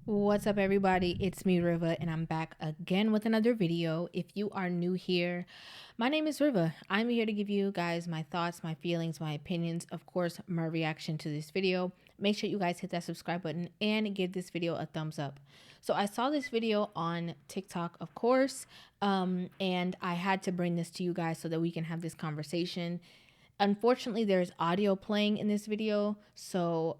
What's up, everybody? It's me, Rivah, and I'm back again with another video. If you are new here, my name is Rivah. I'm here to give you guys my thoughts, my feelings, my opinions, of course, my reaction to this video. Make sure you guys hit that subscribe button and give this video a thumbs up. So I saw this video on TikTok, of course, and I had to bring this to you guys so that we can have this conversation. Unfortunately, there's audio playing in this video, so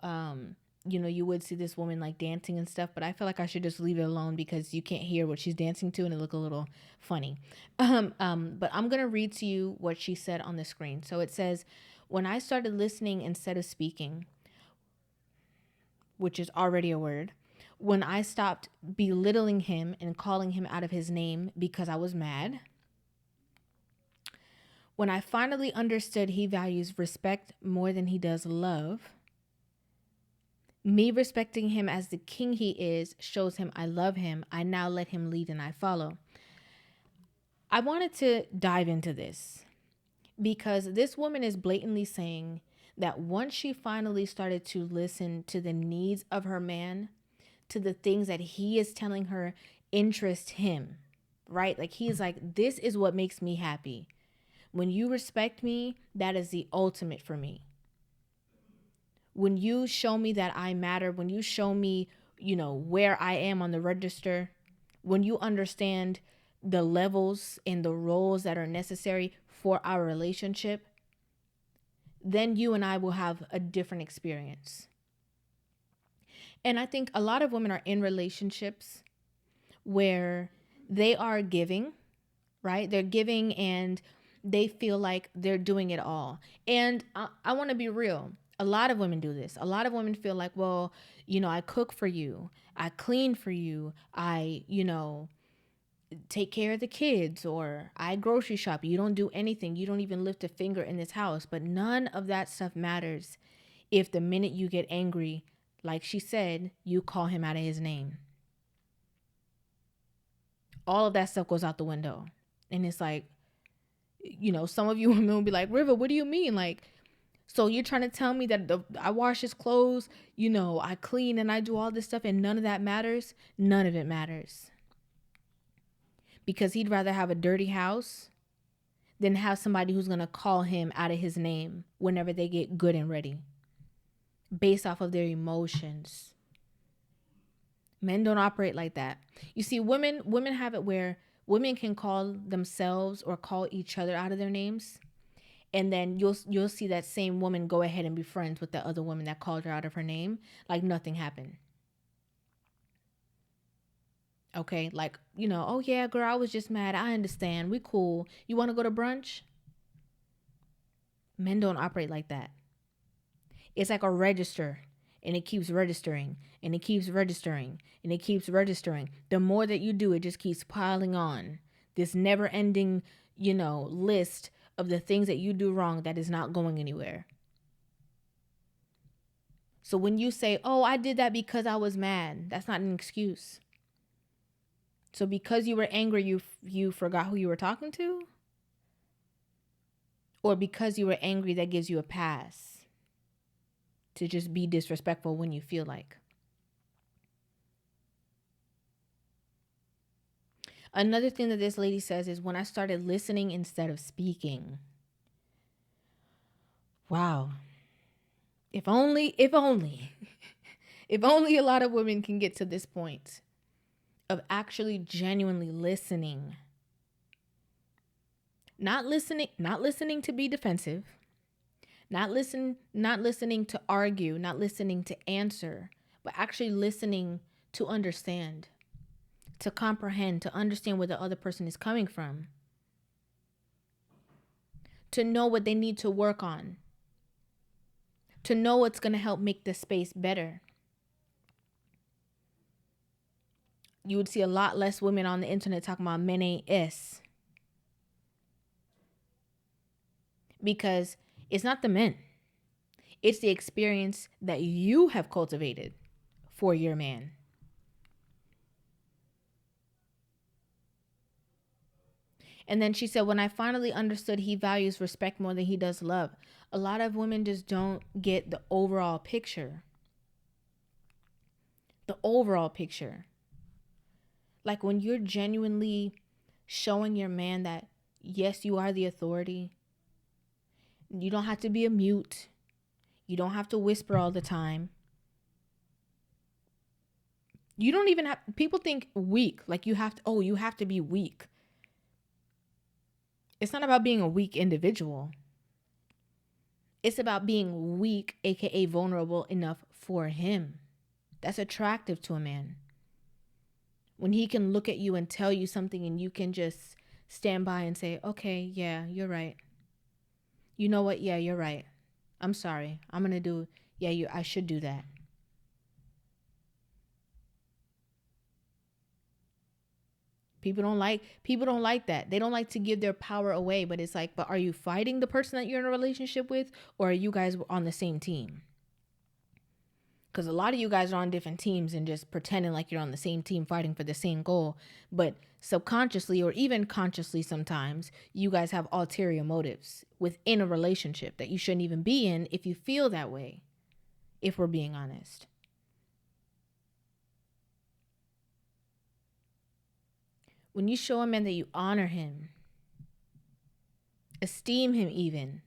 you would see this woman like dancing and stuff, but I feel like I should just leave it alone because you can't hear what she's dancing to and it look a little funny. But I'm gonna read to you what she said on the screen. So it says, "When I started listening instead of speaking," which is already a word. "When I stopped belittling him and calling him out of his name because I was mad. When I finally understood he values respect more than he does love. Me respecting him as the king he is shows him I love him. I now let him lead and I follow." I wanted to dive into this because this woman is blatantly saying that once she finally started to listen to the needs of her man, to the things that he is telling her interest him, right? Like he's like, this is what makes me happy. When you respect me, that is the ultimate for me. When you show me that I matter, when you show me, where I am on the register, when you understand the levels and the roles that are necessary for our relationship, then you and I will have a different experience. And I think a lot of women are in relationships where they are giving, right? They're giving and they feel like they're doing it all. And I want to be real. A lot of women do this. A lot of women feel like, well, I cook for you, I clean for you, I, take care of the kids, or I grocery shop. You don't do anything. You don't even lift a finger in this house. But none of that stuff matters if the minute you get angry, like she said, you call him out of his name. All of that stuff goes out the window. And it's like, some of you women will be like, "Rivah, what do you mean? Like, so you're trying to tell me that I wash his clothes, I clean and I do all this stuff and none of that matters?" None of it matters. Because he'd rather have a dirty house than have somebody who's going to call him out of his name whenever they get good and ready, based off of their emotions. Men don't operate like that. You see, women have it where women can call themselves or call each other out of their names, and then you'll see that same woman go ahead and be friends with the other woman that called her out of her name like nothing happened. Okay, like, "Oh yeah, girl, I was just mad. I understand. We cool. You want to go to brunch?" Men don't operate like that. It's like a register, and it keeps registering and it keeps registering and it keeps registering. The more that you do, it just keeps piling on. This never ending, list of the things that you do wrong that is not going anywhere. So when you say, "Oh, I did that because I was mad," that's not an excuse. So because you were angry, you forgot who you were talking to? Or because you were angry, that gives you a pass to just be disrespectful when you feel like? Another thing that this lady says is, "When I started listening instead of speaking." Wow. If only, if only, if only a lot of women can get to this point of actually genuinely listening. Not listening to be defensive, not listening to argue, not listening to answer, but actually listening to understand, to comprehend, to understand where the other person is coming from, to know what they need to work on, to know what's going to help make the space better. You would see a lot less women on the internet talking about men ain't S, because it's not the men. It's the experience that you have cultivated for your man. And then she said, "When I finally understood he values respect more than he does love." A lot of women just don't get the overall picture. The overall picture. Like when you're genuinely showing your man that, yes, you are the authority. You don't have to be a mute. You don't have to whisper all the time. You don't even have, people think weak, like you have to, oh, you have to be weak. It's not about being a weak individual. It's about being weak, aka vulnerable enough for him. That's attractive to a man. When he can look at you and tell you something and you can just stand by and say, okay, yeah, you're right. You know what? Yeah, you're right. I'm sorry. I'm going to do, yeah, I should do that. People don't like that. They don't like to give their power away, but it's like, but are you fighting the person that you're in a relationship with, or are you guys on the same team? Because a lot of you guys are on different teams and just pretending like you're on the same team fighting for the same goal, but subconsciously or even consciously sometimes you guys have ulterior motives within a relationship that you shouldn't even be in if you feel that way, if we're being honest. When you show a man that you honor him, esteem him even,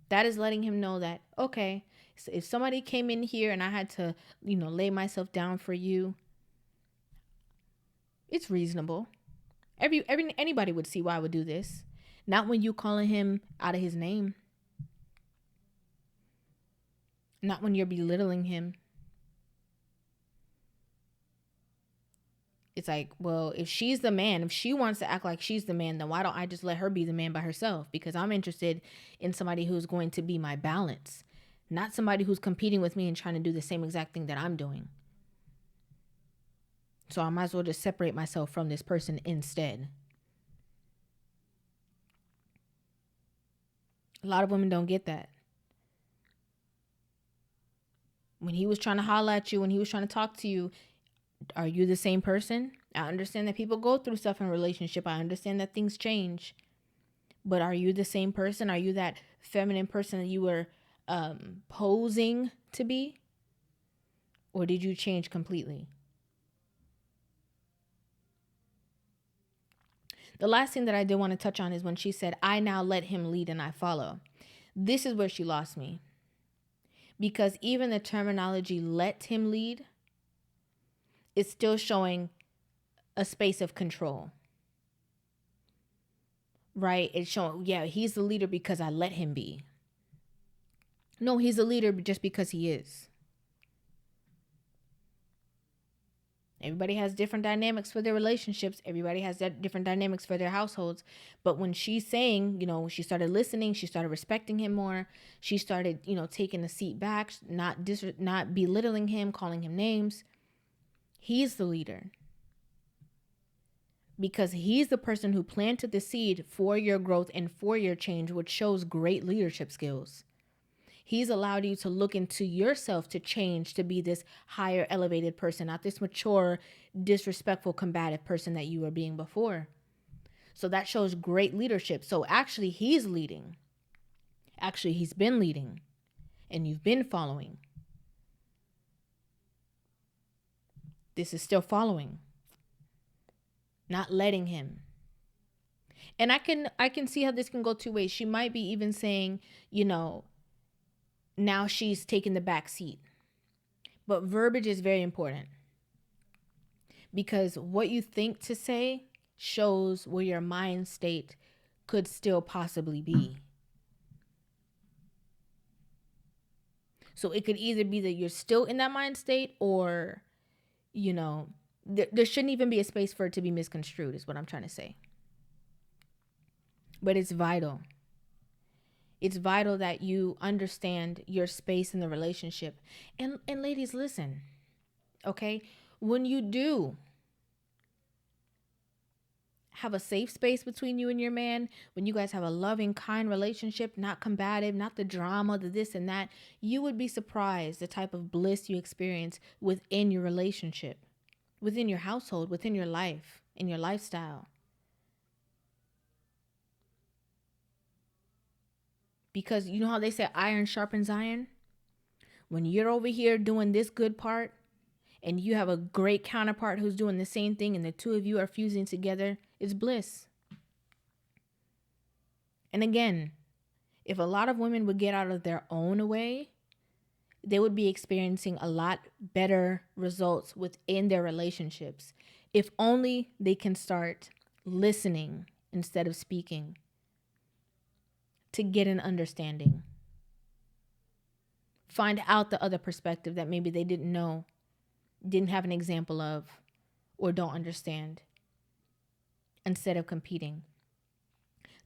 that is letting him know that, okay, so if somebody came in here and I had to, lay myself down for you, it's reasonable. Anybody would see why I would do this. Not when you calling him out of his name. Not when you're belittling him. It's like, well, if she's the man, if she wants to act like she's the man, then why don't I just let her be the man by herself? Because I'm interested in somebody who's going to be my balance, not somebody who's competing with me and trying to do the same exact thing that I'm doing. So I might as well just separate myself from this person instead. A lot of women don't get that. When he was trying to holler at you, when he was trying to talk to you, are you the same person? I understand that people go through stuff in a relationship. I understand that things change. But are you the same person? Are you that feminine person that you were posing to be? Or did you change completely? The last thing that I did want to touch on is when she said, I now let him lead and I follow. This is where she lost me. Because even the terminology let him lead is still showing a space of control. Right? It's showing, yeah, he's the leader because I let him be. No, he's a leader just because he is. Everybody has different dynamics for their relationships. Everybody has different dynamics for their households. But when she's saying, she started listening, she started respecting him more. She started, taking a seat back, not belittling him, calling him names. He's the leader. Because he's the person who planted the seed for your growth and for your change, which shows great leadership skills. He's allowed you to look into yourself to change, to be this higher elevated person, not this mature, disrespectful, combative person that you were being before. So that shows great leadership. So actually, he's leading. Actually, he's been leading. And you've been following. This is still following. Not letting him. And I can see how this can go two ways. She might be even saying, now she's taking the back seat. But verbiage is very important. Because what you think to say shows where your mind state could still possibly be. So it could either be that you're still in that mind state or, there shouldn't even be a space for it to be misconstrued is what I'm trying to say. But it's vital. It's vital that you understand your space in the relationship. And ladies, listen, okay? When you do have a safe space between you and your man, when you guys have a loving, kind relationship, not combative, not the drama, the this and that, you would be surprised the type of bliss you experience within your relationship, within your household, within your life, in your lifestyle. Because you know how they say iron sharpens iron? When you're over here doing this good part and you have a great counterpart who's doing the same thing and the two of you are fusing together, it's bliss. And again, if a lot of women would get out of their own way, they would be experiencing a lot better results within their relationships. If only they can start listening instead of speaking to get an understanding. Find out the other perspective that maybe they didn't know, didn't have an example of, or don't understand, instead of competing.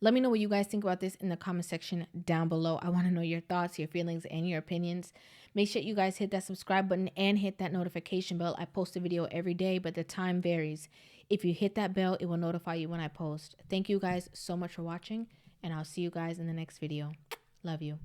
Let me know what you guys think about this in the comment section down below. I want to know your thoughts, your feelings, and your opinions. Make sure you guys hit that subscribe button and hit that notification bell. I post a video every day, but the time varies. If you hit that bell, it will notify you when I post. Thank you guys so much for watching, and I'll see you guys in the next video. Love you.